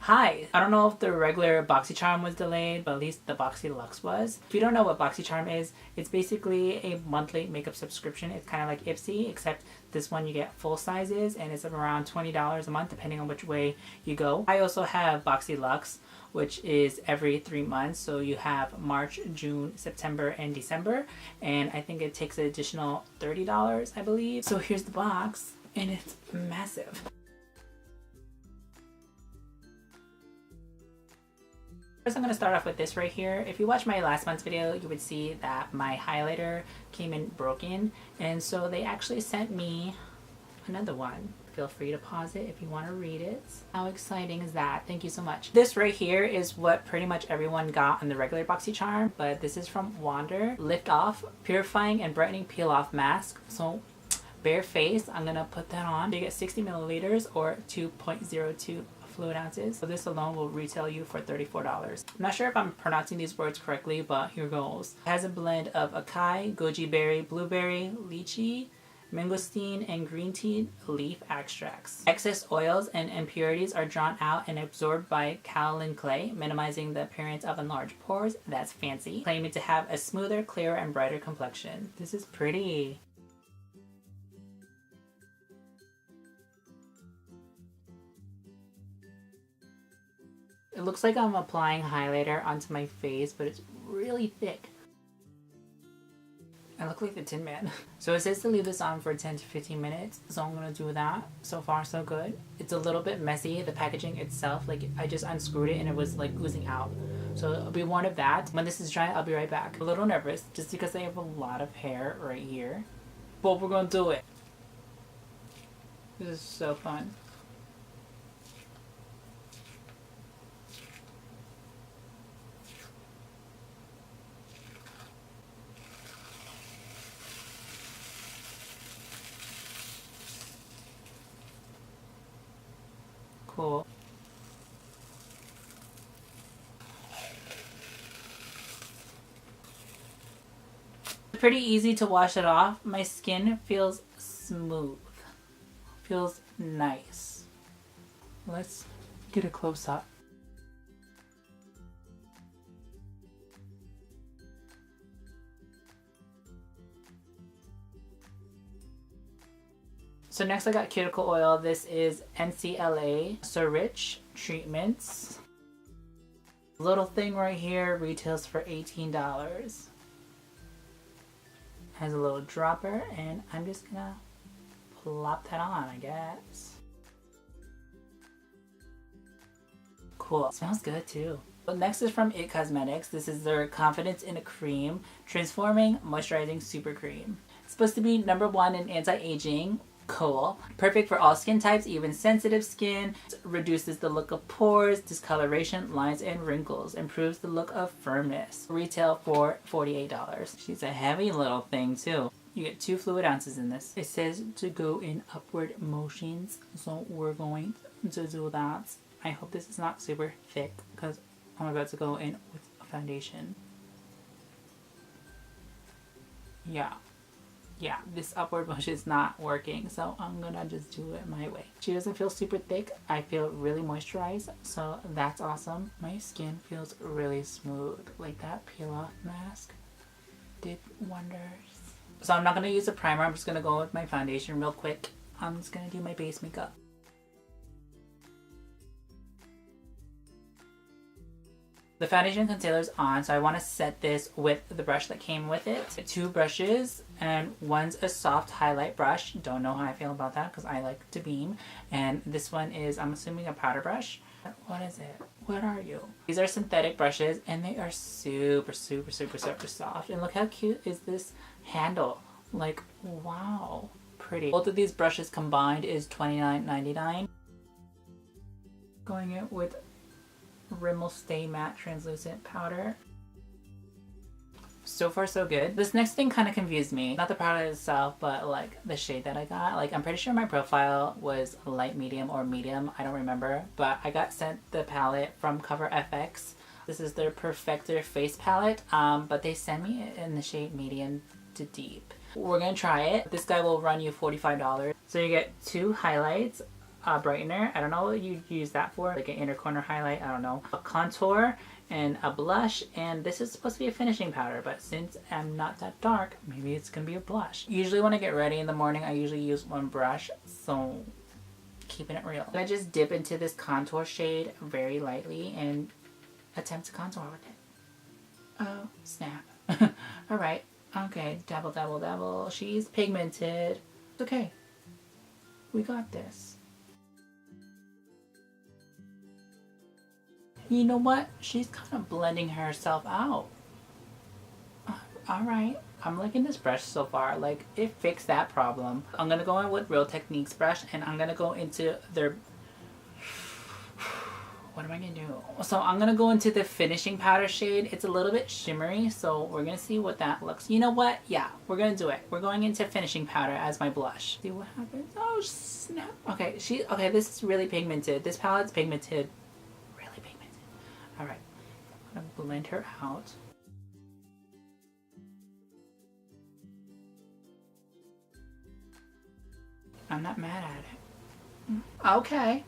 Hi! I don't know if the regular BoxyCharm was delayed, but at least the BoxyLuxe was. If you don't know what BoxyCharm is, it's basically a monthly makeup subscription. It's kind of like Ipsy, except this one you get full sizes and it's around $20 a month depending on which way you go. I also have BoxyLuxe, which is every 3 months. So you have March, June, September, and December. And I think it takes an additional $30, I believe. So here's the box, and it's massive. First, I'm going to start off with this right here. If you watched my last month's video, you would see that my highlighter came in broken. And so they actually sent me another one. Feel free to pause it if you want to read it. How exciting is that? Thank you so much. This right here is what pretty much everyone got on the regular BoxyCharm, but this is from Wander. Lift Off Purifying and Brightening Peel Off Mask. So bare face, I'm going to put that on. You get 60 milliliters or 2.02 fluid ounces. So this alone will retail you for $34. I'm not sure if I'm pronouncing these words correctly, but here goes. It has a blend of acai, goji berry, blueberry, lychee, mangosteen, and green tea leaf extracts. Excess oils and impurities are drawn out and absorbed by kaolin clay, minimizing the appearance of enlarged pores. That's fancy. Claiming to have a smoother, clearer, and brighter complexion. This is pretty. It looks like I'm applying highlighter onto my face, but it's really thick. I look like the Tin Man. So it says to leave this on for 10 to 15 minutes, so I'm gonna do that. So far, so good. It's a little bit messy, the packaging itself. Like, I just unscrewed it and it was like oozing out. So I'll be warned of that. When this is dry, I'll be right back. A little nervous, just because I have a lot of hair right here. But we're gonna do it. This is so fun. Cool. Pretty easy to wash it off. My skin feels smooth. Feels nice. Let's get a close up. So next I got Cuticle Oil. This is NCLA So Rich Treatments. Little thing right here retails for $18. Has a little dropper and I'm just gonna plop that on, I guess. Cool. Smells good too. But next is from IT Cosmetics. This is their Confidence in a Cream Transforming Moisturizing Super Cream. It's supposed to be #1 in anti-aging. Cool. Perfect for all skin types, even sensitive skin. Reduces the look of pores, discoloration, lines, and wrinkles. Improves the look of firmness. Retail for $48. She's a heavy little thing too. You get 2 fluid ounces in this. It says to go in upward motions, so we're going to do that. I hope this is not super thick because I'm about to go in with a foundation. Yeah, this upward motion is not working, so I'm gonna just do it my way. She doesn't feel super thick. I feel really moisturized, so that's awesome. My skin feels really smooth. Like that peel off mask did wonders. So I'm not gonna use a primer. I'm just gonna go with my foundation real quick. I'm just gonna do my base makeup. The foundation and concealer's on, so I want to set this with the brush that came with it. 2 brushes, and one's a soft highlight brush. Don't know how I feel about that because I like to beam. And this one is, I'm assuming, a powder brush. What is it? What are you? These are synthetic brushes, and they are super, super, super, super soft. And look how cute is this handle. Like, wow. Pretty. Both of these brushes combined is $29.99. Going in with Rimmel Stay Matte Translucent Powder. So far so good. This next thing kind of confused me. Not the powder itself, but like the shade that I got. Like, I'm pretty sure my profile was light medium or medium. I don't remember. But I got sent the palette from CoverFX. This is their Perfector face palette. But they sent me it in the shade medium to deep. We're gonna try it. This guy will run you $45. So you get 2 highlights, brightener. I don't know what you use that for, like an inner corner highlight, I don't know. A contour and a blush, and this is supposed to be a finishing powder, but since I'm not that dark, maybe it's gonna be a blush. Usually when I get ready in the morning, I usually use one brush, so keeping it real. I just dip into this contour shade very lightly and attempt to contour with it. Oh, snap. Alright, okay, dabble, dabble, dabble. She's pigmented. It's okay. We got this. You know what? She's kind of blending herself out. Alright. I'm liking this brush so far. Like, it fixed that problem. I'm gonna go in with Real Techniques brush, and I'm gonna go into their... What am I gonna do? So I'm gonna go into the finishing powder shade. It's a little bit shimmery, so we're gonna see what that looks. You know what? Yeah, we're gonna do it. We're going into finishing powder as my blush. See what happens? Oh, snap. Okay, okay, this is really pigmented. This palette's pigmented. Really pigmented. Alright. I'm gonna blend her out. I'm not mad at it. Okay.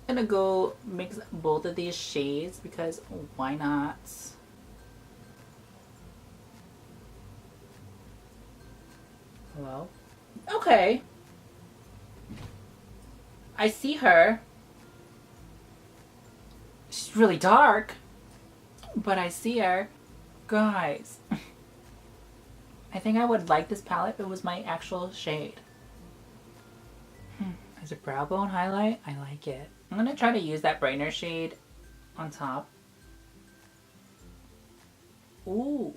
I'm gonna go mix both of these shades because why not? Hello? Okay. I see her. She's really dark, but I see her. Guys, I think I would like this palette if it was my actual shade. As a brow bone highlight, I like it. I'm gonna try to use that brightener shade on top. Ooh.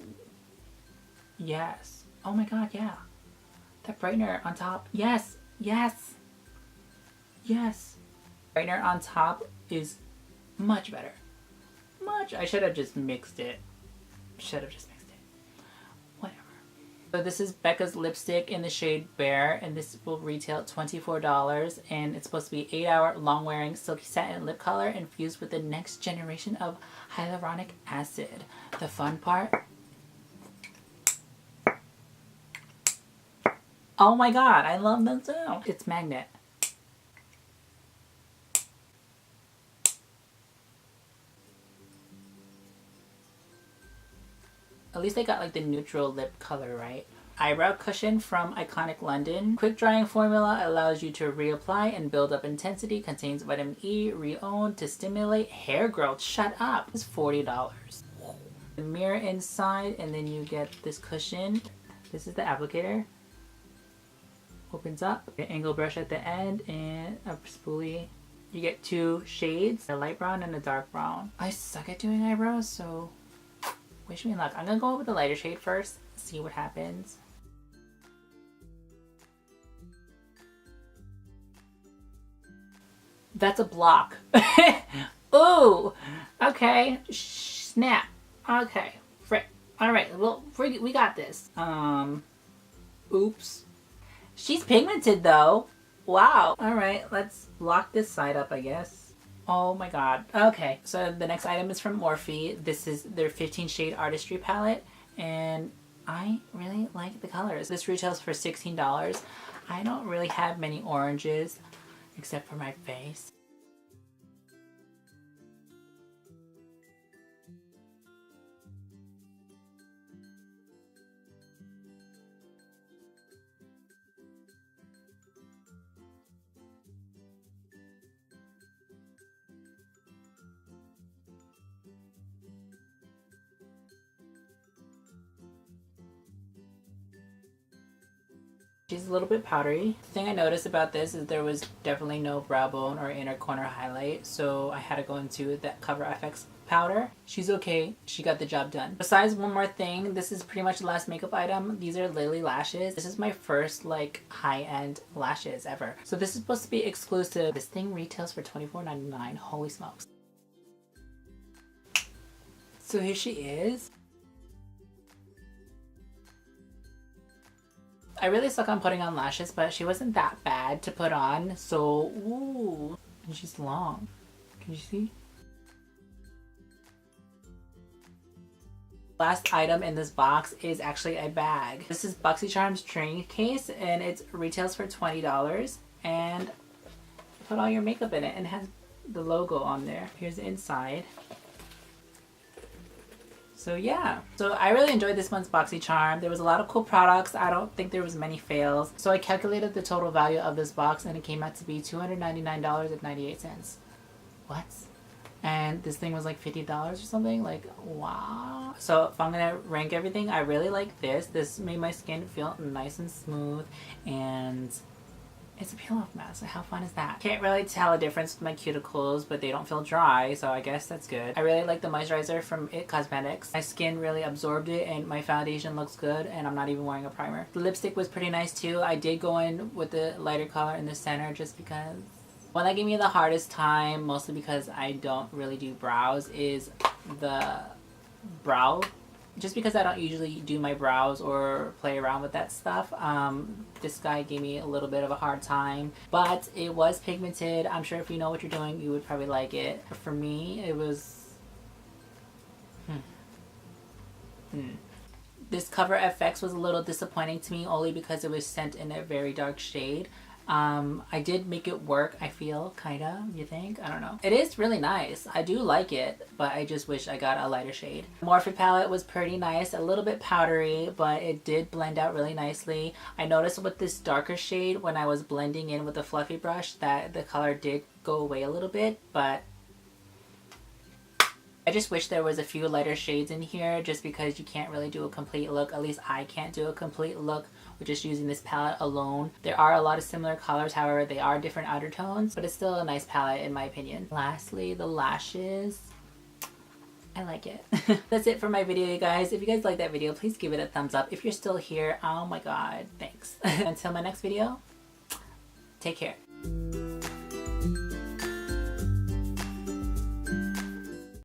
Yes. Oh my god, yeah. That brightener on top. Yes. Yes. Yes. Brightener on top is much better. Much. I should have just mixed it. Whatever. So this is Becca's lipstick in the shade Bare, and this will retail $24, and it's supposed to be 8-hour long wearing silky satin lip color infused with the next generation of hyaluronic acid. The fun part. Oh my god, I love that sound. It's magnet. At least they got like the neutral lip color, right? Eyebrow cushion from Iconic London. Quick drying formula allows you to reapply and build up intensity. Contains vitamin E, Reown to stimulate hair growth. Shut up. It's $40. The mirror inside, and then you get this cushion. This is the applicator. Opens up. An angle brush at the end and a spoolie. You get 2 shades, a light brown and a dark brown. I suck at doing eyebrows, so wish me luck. I'm gonna go with the lighter shade first, see what happens. That's a block. Ooh! Okay. Snap. Okay. Frick. Alright, well, we got this. Oops. She's pigmented though. Wow. Alright, let's block this side up, I guess. Oh my god. Okay, so the next item is from Morphe. This is their 15 shade Artistry palette, and I really like the colors. This retails for $16. I don't really have many oranges except for my face. She's a little bit powdery. The thing I noticed about this is there was definitely no brow bone or inner corner highlight, so I had to go into that CoverFX powder. She's okay. She got the job done. Besides, one more thing. This is pretty much the last makeup item. These are Lilly lashes. This is my first like high-end lashes ever. So this is supposed to be exclusive. This thing retails for $24.99. Holy smokes. So here she is. I really suck on putting on lashes, but she wasn't that bad to put on. So, ooh, and she's long. Can you see? Last item in this box is actually a bag. This is BoxyCharm's Traincase, and it retails for $20. And put all your makeup in it, and it has the logo on there. Here's the inside. So yeah, so I really enjoyed this month's BoxyCharm. There was a lot of cool products. I don't think there was many fails. So I calculated the total value of this box and it came out to be $299.98. What? And this thing was like $50 or something. Like, wow. So if I'm gonna rank everything, I really like this. This made my skin feel nice and smooth, and it's a peel off mask. How fun is that? Can't really tell a difference with my cuticles, but they don't feel dry, so I guess that's good. I really like the moisturizer from It Cosmetics. My skin really absorbed it, and my foundation looks good, and I'm not even wearing a primer. The lipstick was pretty nice too. I did go in with the lighter color in the center just because. One that gave me the hardest time, mostly because I don't really do brows, is the brow. Just because I don't usually do my brows or play around with that stuff, this guy gave me a little bit of a hard time. But it was pigmented. I'm sure if you know what you're doing, you would probably like it. But for me, it was... This CoverFX was a little disappointing to me, only because it was sent in a very dark shade. I did make it work, I feel, kinda, you think? I don't know. It is really nice. I do like it, but I just wish I got a lighter shade. Morphe palette was pretty nice, a little bit powdery, but it did blend out really nicely. I noticed with this darker shade, when I was blending in with the fluffy brush, that the color did go away a little bit, but I just wish there was a few lighter shades in here, just because you can't really do a complete look. At least I can't do a complete look with just using this palette alone. There are a lot of similar colors, however they are different outer tones, but it's still a nice palette in my opinion. Lastly, the lashes. I like it. That's it for my video, you guys. If you guys like that video, please give it a thumbs up. If you're still here, oh my god, thanks. Until my next video, take care.